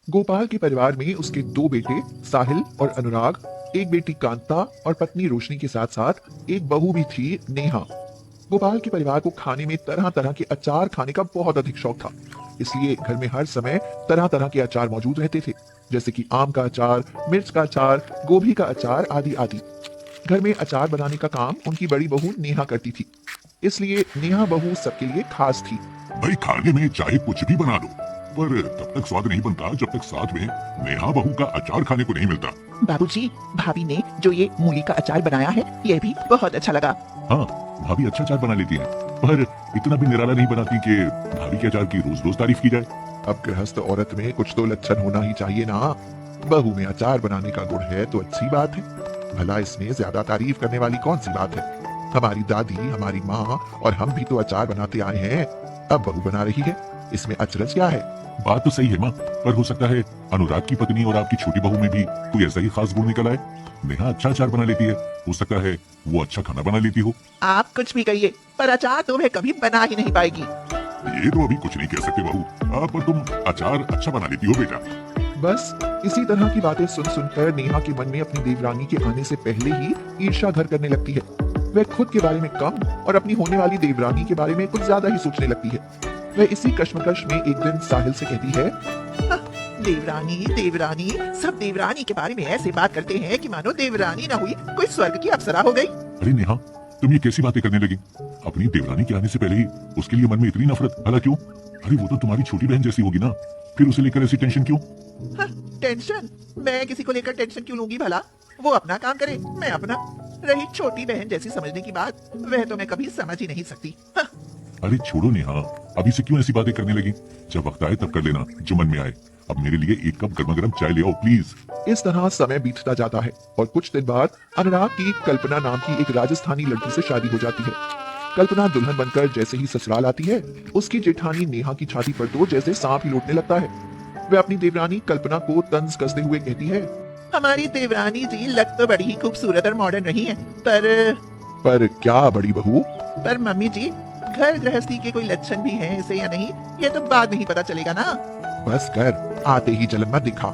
गोपाल के परिवार में उसके दो बेटे साहिल और अनुराग, एक बेटी कांता और पत्नी रोशनी के साथ साथ एक बहू भी थी, नेहा। गोपाल के परिवार को खाने में तरह तरह के अचार खाने का बहुत अधिक शौक था, इसलिए घर में हर समय तरह तरह के अचार मौजूद रहते थे, जैसे कि आम का अचार, मिर्च का अचार, गोभी का अचार आदि आदि। घर में अचार बनाने का काम उनकी बड़ी बहू नेहा करती थी, इसलिए नेहा बहू सबके लिए खास थी। भाई खाने में चाहे कुछ भी बना दो, पर तब तक स्वाद नहीं बनता जब तक साथ में नेहा बहू का अचार खाने को नहीं मिलता। बाबूजी, भाभी ने जो ये मूली का अचार बनाया है ये भी बहुत अच्छा लगा। हाँ, भाभी अच्छा अचार बना लेती है, पर इतना भी निराला नहीं बनाती कि भाभी के अचार की रोज रोज तारीफ की जाए। अब गृहस्थ औरत में कुछ तो लक्षण होना ही चाहिए ना। बहू में अचार बनाने का गुण है तो अच्छी बात है, भला इसमें ज्यादा तारीफ करने वाली कौन सी बात है। हमारी दादी, हमारी माँ और हम भी तो अचार बनाते आए हैं, अब बहू बना रही है, इसमें अचरज क्या है। बात तो सही है माँ, पर हो सकता है अनुराग की पत्नी और आपकी छोटी बहू में भी कोई ऐसा ही खास गुण निकल आए। नेहा अच्छा अचार बना लेती है, हो सकता है वो अच्छा खाना बना लेती हो। आप कुछ भी कहिए, पर अचार तो वह कभी बना ही नहीं पाएगी। ये तो अभी कुछ नहीं कह सकते बहू, पर तुम अचार अच्छा बना लेती हो बेटा। बस इसी तरह की बातें सुन सुनकर नेहा के मन में अपनी देवरानी के आने से पहले ही ईर्ष्या घर करने लगती है। वह खुद के बारे में कम और अपनी होने वाली देवरानी के बारे में कुछ ज्यादा ही सोचने लगती है। वह इसी कश्मकश में एक दिन साहिल से कहती है, देवरानी देवरानी, सब देवरानी के बारे में ऐसे बात करते हैं कि मानो देवरानी ना हुई कोई स्वर्ग की अप्सरा हो गई। अरे नेहा, तुम ये कैसी बातें करने लगी? अपनी देवरानी के आने से पहले ही उसके लिए मन में इतनी नफरत, भला क्यों? अरे वो तो तुम्हारी छोटी बहन जैसी होगी ना, फिर उसे लेकर ऐसी टेंशन क्यों? टेंशन? मैं किसी को लेकर टेंशन क्यों लूंगी भला? वो अपना काम करे, मैं अपना। रही छोटी बहन जैसी समझने की बात, वह तो मैं कभी समझ ही नहीं सकती। अरे छोड़ो नेहा, अभी से क्यों ऐसी बातें करने लगी? जब वक्त आए तब कर लेना जो मन में आए। अब मेरे लिए एक कप गर्मा गर्म चाय ले आओ प्लीज। इस तरह समय बीतता जाता है और कुछ दिन बाद अनुराग की कल्पना नाम की एक राजस्थानी लड़की से शादी हो जाती है। कल्पना दुल्हन बनकर जैसे ही ससुराल आती है, उसकी जेठानी नेहा की छाती पर तो जैसे सांप ही लौटने लगता है। वह अपनी देवरानी कल्पना को तंज कसते हुए कहती है, हमारी देवरानी जी लग तो बड़ी ही खूबसूरत और मॉडर्न रही हैं, पर क्या बड़ी बहू? पर मम्मी जी, घर गृहस्थी के कोई लक्षण भी हैं इसे या नहीं, ये तो बाद में ही पता चलेगा ना। बस कर, आते ही जलन मत दिखा।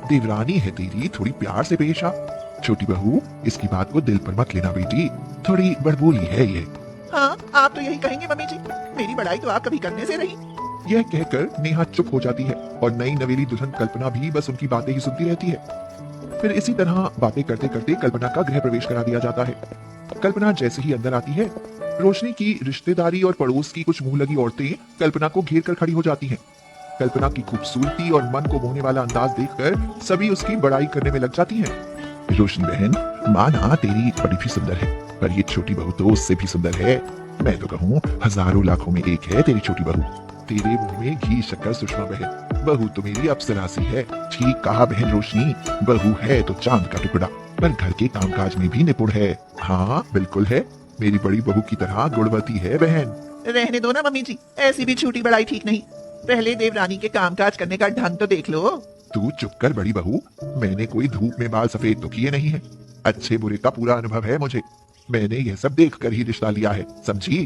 देवरानी है तेरी, थोड़ी प्यार से पेश आ। छोटी बहू, इसकी बात को दिल पर मत लेना बेटी, थोड़ी बड़बोली है ये। हाँ, आप तो यही कहेंगे मम्मी जी, मेरी बड़ाई तो आप कभी करने से रही। यह कहकर नेहा चुप हो जाती है और नई नवेली दुल्हन कल्पना भी बस उनकी बातें ही सुनती रहती है। फिर इसी तरह बातें करते करते कल्पना का गृह प्रवेश करा दिया जाता है। कल्पना जैसे ही अंदर आती है, रोशनी की रिश्तेदारी और पड़ोस की कुछ मुंह लगी औरतें कल्पना को घेर कर खड़ी हो जाती हैं। कल्पना की खूबसूरती और मन को मोहने वाला अंदाज देखकर सभी उसकी बड़ाई करने में लग जाती हैं। रोशनी बहन, माना तेरी बड़ी भी सुंदर है, पर ये छोटी बहू तो उससे भी सुंदर है। मैं तो कहूँ हजारों लाखों में एक है तेरी छोटी बहू। तेरे मुंह में घी शक्कर सुषमा बहन, बहू तो मेरी अप्सरा सी है। ठीक कहा बहन रोशनी, बहू है तो चांद का टुकड़ा, पर घर के कामकाज में भी निपुण है। हाँ बिल्कुल है, मेरी बड़ी बहू की तरह गुणवती है बहन। रहने दो ना मम्मी जी, ऐसी भी छोटी बड़ाई ठीक नहीं। पहले देवरानी के कामकाज करने का ढंग तो देख लो। तू चुप कर बड़ी बहू, मैंने कोई धूप में बाल सफेद तो किए नहीं है। अच्छे बुरे का पूरा अनुभव है मुझे, मैंने यह सब देख कर ही रिश्ता लिया है, समझी?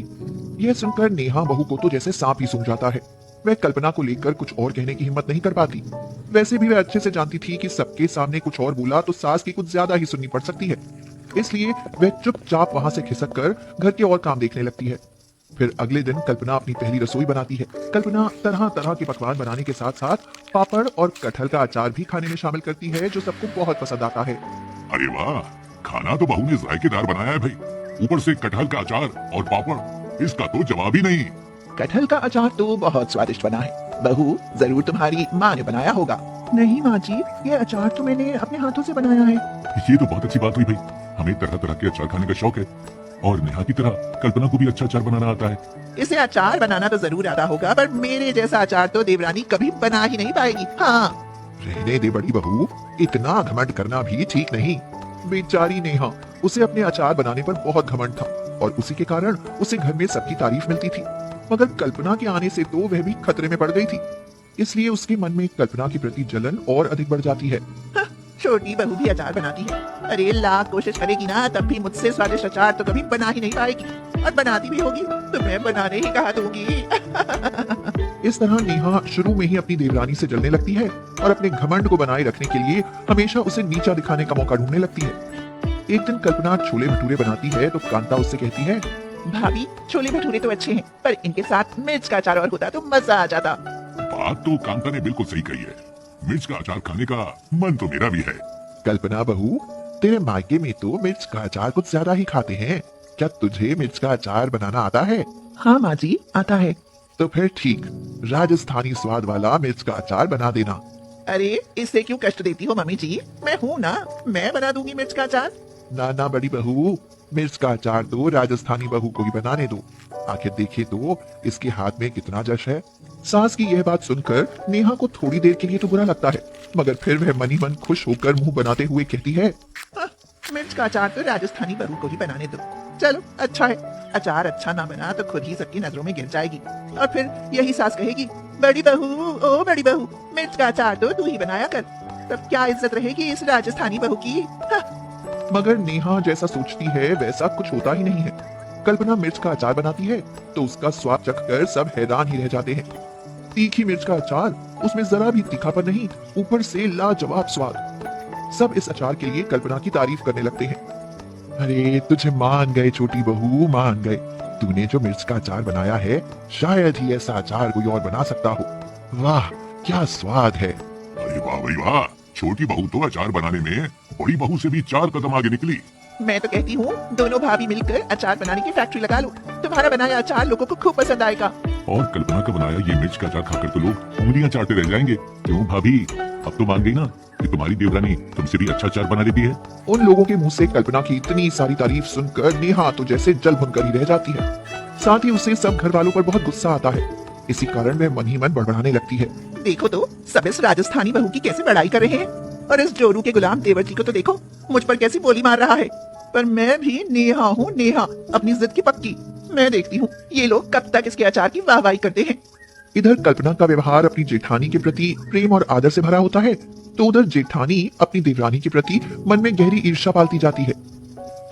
यह सुनकर नेहा बहू को तो जैसे सांप ही सूंघ जाता है। वह कल्पना को लेकर कुछ और कहने की हिम्मत नहीं कर पाती। वैसे भी वह अच्छे से जानती थी कि सबके सामने कुछ और बोला तो सास की कुछ ज्यादा ही सुननी पड़ सकती है, इसलिए वह चुपचाप वहां से खिसक कर घर के और काम देखने लगती है। फिर अगले दिन कल्पना अपनी पहली रसोई बनाती है। कल्पना तरह तरह के पकवान बनाने के साथ साथ पापड़ और कटहल का अचार भी खाने में शामिल करती है, जो सबको बहुत पसंद आता है। अरे वाह, खाना तो बहू ने जायकेदार बनाया है भाई, ऊपर से कटहल का अचार और पापड़, इसका तो जवाब ही नहीं। कटहल का अचार तो बहुत स्वादिष्ट बना है, बहू जरूर तुम्हारी माँ ने बनाया होगा। नहीं माँ जी, ये अचार तो मैंने अपने हाथों से बनाया है। ये तो बहुत अच्छी बात हुई भाई, हमें तरह तरह के अचार खाने का शौक है, और नेहा की तरह कल्पना को भी अच्छा अचार बनाना आता है। इसे अचार बनाना तो जरूर आता होगा, पर मेरे जैसा अचार तो देवरानी कभी बना ही नहीं पाएगी। हाँ, रहने दे बड़ी बहू, इतना घमंड करना भी ठीक नहीं। बेचारी नेहा, उसे अपने अचार बनाने पर बहुत घमंड था और उसी के कारण उसे घर में सबकी तारीफ मिलती थी, मगर कल्पना के आने से तो वह भी खतरे में पड़ गई थी, इसलिए उसके मन में कल्पना के प्रति जलन और अधिक बढ़ जाती है। छोटी बहू भी अचार बनाती है, अरे लाख कोशिश करेगी ना तब भी मुझसे स्वादिष्ट अचार तो कभी बना ही नहीं पाएगी, और बनाती भी होगी तो मैं बनाने ही कहा दूंगी। इस तरह नेहा शुरू में ही अपनी देवरानी से जलने लगती है और अपने घमंड को बनाए रखने के लिए हमेशा उसे नीचा दिखाने का मौका ढूंढने लगती है। एक दिन कल्पना छोले भटूरे बनाती है तो कांता उससे कहती है, भाभी छोले भटूरे तो अच्छे हैं, पर इनके साथ मिर्च का अचार और होता तो मजा आ जाता। बात तो कांता ने बिल्कुल सही कही है। मिर्च का अचार खाने का मन तो मेरा भी है। कल्पना बहू, तेरे मायके में तो मिर्च का अचार कुछ ज्यादा ही खाते हैं। क्या तुझे मिर्च का अचार बनाना आता है? हाँ माँ जी, आता है। तो फिर ठीक, राजस्थानी स्वाद वाला मिर्च का अचार बना देना। अरे इससे क्यों कष्ट देती हो मम्मी जी, मैं हूँ ना, मैं बना दूंगी मिर्च का अचार। ना ना बड़ी बहू, मिर्च का अचार तो राजस्थानी बहू को ही बनाने दो। आखिर देखे तो इसके हाथ में कितना जश है। सास की यह बात सुनकर नेहा को थोड़ी देर के लिए तो बुरा लगता है, मगर फिर वह मनी मन खुश होकर मुंह बनाते हुए कहती है, हाँ, मिर्च का अचार तो राजस्थानी बहू को ही बनाने दो। चलो अच्छा है, अचार अच्छा ना बना तो खुद ही सबकी नजरों में गिर जाएगी और फिर यही सास कहेगी, बड़ी बहू, ओ बड़ी बहू, मिर्च का अचार तो तू ही बनाया कर। तब क्या इज्जत रहेगी इस राजस्थानी बहू की। हाँ। मगर नेहा जैसा सोचती है वैसा कुछ होता ही नहीं है। कल्पना मिर्च का अचार बनाती है तो उसका स्वाद चखकर सब हैरान ही रह जाते हैं। तीखी मिर्च का अचार, उसमें जरा भी तीखापन नहीं, ऊपर से लाजवाब स्वाद। सब इस अचार के लिए कल्पना की तारीफ करने लगते हैं। अरे तुझे मान गए छोटी बहू, मान गए। तूने जो मिर्च का अचार बनाया है, शायद ही ऐसा अचार कोई और बना सकता हो। वाह क्या स्वाद है। अरे वाह भाई वाह, छोटी बहू तो अचार बनाने में बड़ी बहू से भी 4 कदम आगे निकली। मैं तो कहती हूँ दोनों भाभी मिलकर अचार बनाने की फैक्ट्री लगा लो, तुम्हारा बनाया अचार लोगों को खूब पसंद आएगा। और कल्पना का बनाया ये मिर्च का अचार खाकर तो लोग उंगलियां चाटते रह जाएंगे। क्यों भाभी, अब तो मान गई ना कि तुम्हारी देवरानी तुमसे भी अच्छा अचार बना लेती है। उन लोगों के मुंह से कल्पना की इतनी सारी तारीफ सुनकर नेहा तो जैसे जल भुनकर ही रह जाती है। साथ ही उसे सब घर वालों पर बहुत गुस्सा आता है। इसी कारण वह मन ही मन बड़बड़ाने लगती है। देखो तो सब इस राजस्थानी बहू की कैसे बड़ाई कर रहे हैं, और इस जोरू के गुलाम देवर जी को तो देखो मुझ पर कैसी बोली मार रहा है। पर मैं भी नेहा हूँ, नेहा, अपनी जिद की पक्की। मैं देखती हूँ ये लोग कब तक इसके अचार की वाहवाही करते हैं। इधर कल्पना का व्यवहार अपनी जेठानी के प्रति प्रेम और आदर से भरा होता है, तो उधर जेठानी अपनी देवरानी के प्रति मन में गहरी ईर्ष्या पालती जाती है।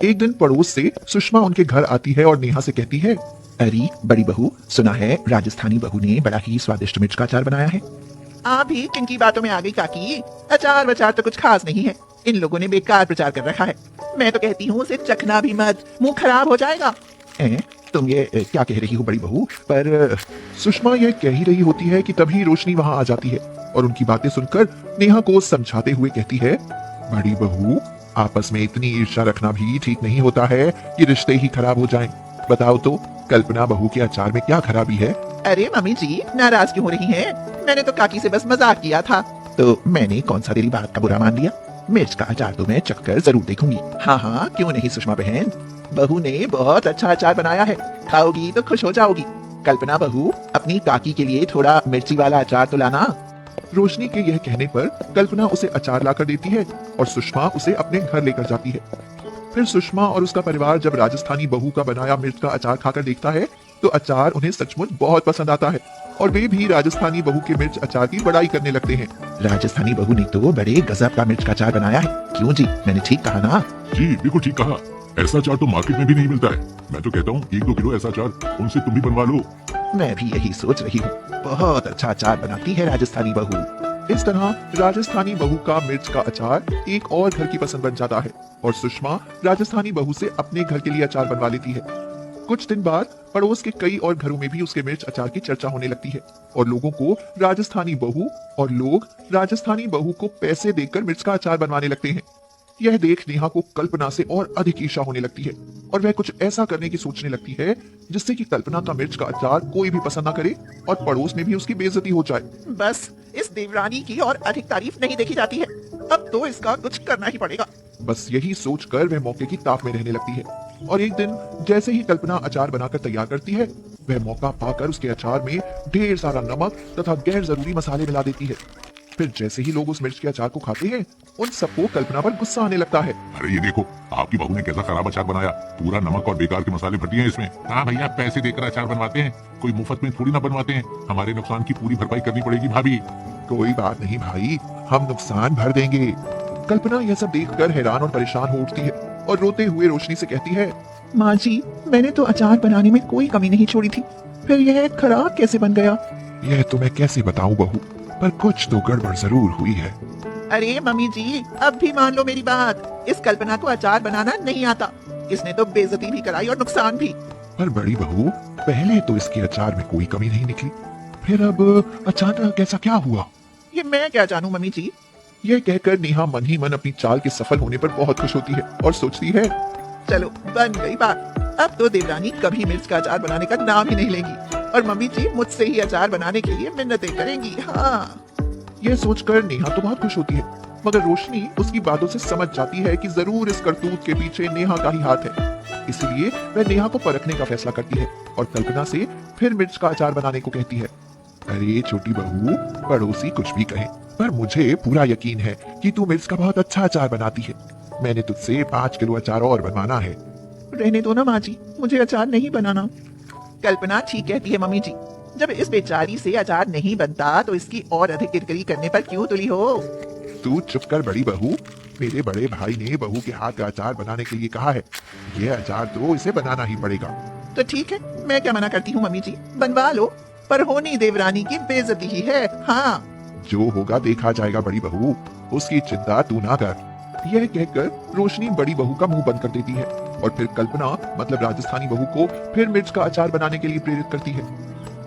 एक दिन पड़ोस से सुषमा उनके घर आती है और नेहा से कहती है, अरे बड़ी बहू, सुना है राजस्थानी बहू ने बड़ा ही स्वादिष्ट मिर्च का अचार बनाया है। आप भी किन की बातों में आ गई काकी, अचार वचार तो कुछ खास नहीं है, इन लोगों ने बेकार प्रचार कर रखा है। मैं तो कहती हूँ उसे चखना भी मत, मुंह खराब हो जाएगा। तुम ये क्या कह रही हो बड़ी बहू? पर सुषमा यह कह ही रही होती है कि तभी रोशनी वहां आ जाती है और उनकी बातें सुनकर नेहा को समझाते हुए कहती है, बड़ी बहू, आपस में इतनी ईर्ष्या रखना भी ठीक नहीं होता है कि रिश्ते ही खराब हो जाएं। बताओ तो कल्पना बहू के अचार में क्या खराबी है? अरे मम्मी जी, नाराज क्यों हो रही हैं? मैंने तो काकी से बस मजाक किया था। तो मैंने कौन सा तेरी बात का बुरा मान लिया? मिर्च का अचार तो मैं चखकर जरूर देखूंगी। हाँ हाँ, क्यों नहीं सुषमा बहन, बहू ने बहुत अच्छा अचार बनाया है, खाओगी तो खुश हो जाओगी। कल्पना बहू, अपनी काकी के लिए थोड़ा मिर्ची वाला अचार तो लाना। रोशनी के यह कहने पर कल्पना उसे अचार लाकर देती है और सुषमा उसे अपने घर लेकर जाती है। फिर सुषमा और उसका परिवार जब राजस्थानी बहू का बनाया मिर्च का अचार खाकर देखता है तो अचार उन्हें सचमुच बहुत पसंद आता है और वे भी राजस्थानी बहू के मिर्च अचार की बड़ाई करने लगते हैं। राजस्थानी बहू ने तो बड़े गजब का मिर्च का अचार बनाया है। क्यों जी, मैंने ठीक कहा ना? जी बिल्कुल ठीक कहा। ऐसा अचार तो मार्केट में भी नहीं मिलता है। मैं तो कहता हूँ 1-2 किलो ऐसा अचार उनसे तुम भी बनवा लो। मैं भी यही सोच रही हूँ, बहुत अच्छा अचार बनाती है राजस्थानी बहू। इस तरह राजस्थानी बहू का मिर्च का अचार एक और घर की पसंद बन जाता है और सुषमा राजस्थानी बहू से अपने घर के लिए अचार बनवा लेती है। कुछ दिन बाद पड़ोस के कई और घरों में भी उसके मिर्च अचार की चर्चा होने लगती है और लोगों को राजस्थानी बहू और लोग राजस्थानी बहू को पैसे देकर मिर्च का अचार बनवाने लगते हैं। यह देख नेहा को कल्पना से और अधिक ईर्ष्या होने लगती है और वह कुछ ऐसा करने की सोचने लगती है जिससे कि कल्पना का मिर्च का अचार कोई भी पसंद ना करे और पड़ोस में भी उसकी बेइज्जती हो जाए। बस इस देवरानी की और अधिक तारीफ नहीं देखी जाती है, अब तो इसका कुछ करना ही पड़ेगा। बस यही सोचकर वह मौके की ताक में रहने लगती है और एक दिन जैसे ही कल्पना अचार बनाकर तैयार करती है, वह मौका पाकर उसके अचार में ढेर सारा नमक तथा गैर जरूरी मसाले मिला देती है। फिर जैसे ही लोग उस मिर्च के अचार को खाते हैं, उन सबको कल्पना पर गुस्सा आने लगता है। अरे ये देखो, आपकी बहू ने कैसा खराब अचार बनाया, पूरा नमक और बेकार के मसाले भर दिए हैं इसमें। हाँ भैया, पैसे देकर अचार बनवाते हैं, कोई मुफ्त में थोड़ी ना बनवाते हैं। हमारे नुकसान की पूरी भरपाई करनी पड़ेगी भाभी। कोई बात नहीं भाई, हम नुकसान भर देंगे। कल्पना यह सब देखकर हैरान और परेशान हो उठती है और रोते हुए रोशनी से कहती है, माँ जी, मैंने तो अचार बनाने में कोई कमी नहीं छोड़ी थी, फिर यह खराब कैसे बन गया? यह तो मैं कैसे बताऊं बहू, पर कुछ तो गड़बड़ जरूर हुई है। अरे मम्मी जी, अब भी मान लो मेरी बात। इस कल्पना को अचार बनाना नहीं आता। इसने तो बेइज्जती भी कराई और नुकसान भी। पर बड़ी बहू, पहले तो इसके अचार में कोई कमी नहीं निकली, फिर अब अचानक ऐसा क्या हुआ? ये मैं क्या जानूं मम्मी जी। यह कहकर नेहा मन ही मन अपनी चाल के सफल होने पर बहुत खुश होती है और सोचती है, चलो बन गई बात। अब तो देवरानी कभी मिर्च का अचार बनाने का नाम ही नहीं लेंगी और मम्मी जी मुझसे ही अचार बनाने के लिए मिन्नतें करेंगी। हाँ, यह सोचकर नेहा तो बहुत खुश होती है, मगर रोशनी उसकी बातों से समझ जाती है कि जरूर इस करतूत के पीछे नेहा का ही हाथ है। इसलिए वह नेहा को परखने का फैसला करती है और कल्पना से फिर मिर्च का अचार बनाने को कहती है। अरे छोटी बहू, पड़ोसी कुछ भी कहे, पर मुझे पूरा यकीन है कि तू मिर्च का बहुत अच्छा अचार बनाती है। मैंने तुझसे 5 किलो अचार और बनवाना है। रहने दो ना माँ जी, मुझे अचार नहीं बनाना। कल्पना ठीक कहती है मम्मी जी। जब इस बेचारी से अचार नहीं बनता तो इसकी और अधिक किरकिरी करने पर क्यों तुली हो। तू चुप कर बड़ी बहू, मेरे बड़े भाई ने बहू के हाथ का अचार बनाने के लिए कहा है। यह अचार तो इसे बनाना ही पड़ेगा। तो ठीक है, मैं क्या मना करती हूँ मम्मी जी, बनवा लो। पर होनी देवरानी की बेइज्जती ही है। हाँ, जो होगा देखा जाएगा बड़ी बहू, उसकी चिंता तू ना कर। यह कहकर रोशनी बड़ी बहू का मुंह बंद कर देती है और फिर कल्पना मतलब राजस्थानी बहू को फिर मिर्च का अचार बनाने के लिए प्रेरित करती है।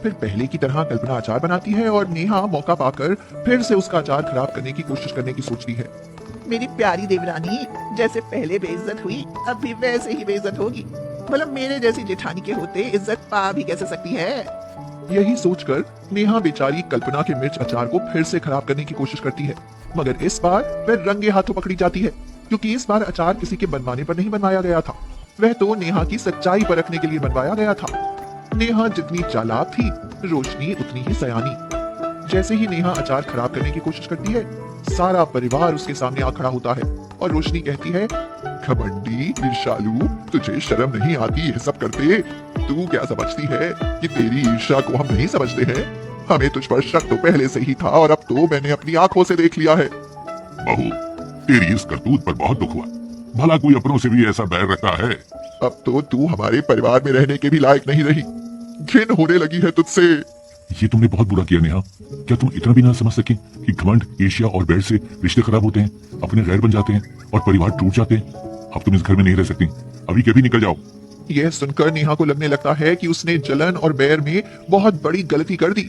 फिर पहले की तरह कल्पना अचार बनाती है और नेहा मौका पाकर फिर से उसका अचार खराब करने की कोशिश करने की सोचती है। मेरी प्यारी देवरानी जैसे पहले बेइज्जत हुई अब भी वैसे ही बेइज्जत होगी। मतलब मेरे जैसी जेठानी के होते इज्जत पा भी कैसे सकती है। यही सोचकर नेहा बेचारी कल्पना के मिर्च अचार को फिर से खराब करने की कोशिश करती है, मगर इस बार वह रंगे हाथों पकड़ी जाती है, क्योंकि इस बार अचार किसी के बनवाने पर नहीं बनवाया गया था। वह तो नेहा की सच्चाई परखने के लिए बनवाया गया था। नेहा जितनी चालाक थी, रोशनी उतनी ही सयानी। जैसे ही नेहा अचार खराब करने की कोशिश करती है, सारा परिवार उसके सामने आ खड़ा होता है और रोशनी कहती है, घमंडी ईर्ष्यालु, तुझे शर्म नहीं आती यह सब करते? तू क्या समझती है कि तेरी ईर्ष्या को हम नहीं समझते हैं? हमें तुझ पर शक तो पहले से ही था और अब तो मैंने अपनी आंखों से देख लिया है। बहू, तेरी इस करतूत पर बहुत दुख हुआ। भला कोई अपनों से भी ऐसा बैर रखता है? अब तो तू हमारे परिवार में रहने के भी लायक नहीं रही। घिन होने लगी है तुझसे। ये तुमने बहुत बुरा किया नेहा। क्या तुम इतना भी ना समझ सके कि घमंड, ईर्ष्या और बैर से रिश्ते खराब होते हैं, अपने गैर बन जाते हैं और परिवार टूट जाते हैं। अब तुम इस घर में नहीं रह सकती, अभी के भी निकल जाओ। यह सुनकर नेहा को लगने लगता है कि उसने जलन और बैर में बहुत बड़ी गलती कर दी।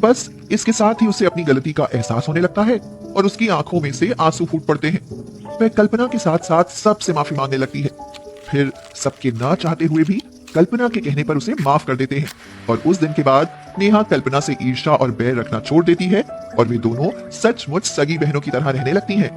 बस इसके साथ ही उसे अपनी गलती का एहसास होने लगता है और उसकी आंखों में से आंसू फूट पड़ते हैं। वह कल्पना के साथ साथ सबसे माफी मांगने लगती है। फिर सबके ना चाहते हुए भी कल्पना के कहने पर उसे माफ कर देते हैं और उस दिन के बाद नेहा कल्पना से ईर्ष्या और बैर रखना छोड़ देती है और वे दोनों सचमुच सगी बहनों की तरह रहने लगती हैं।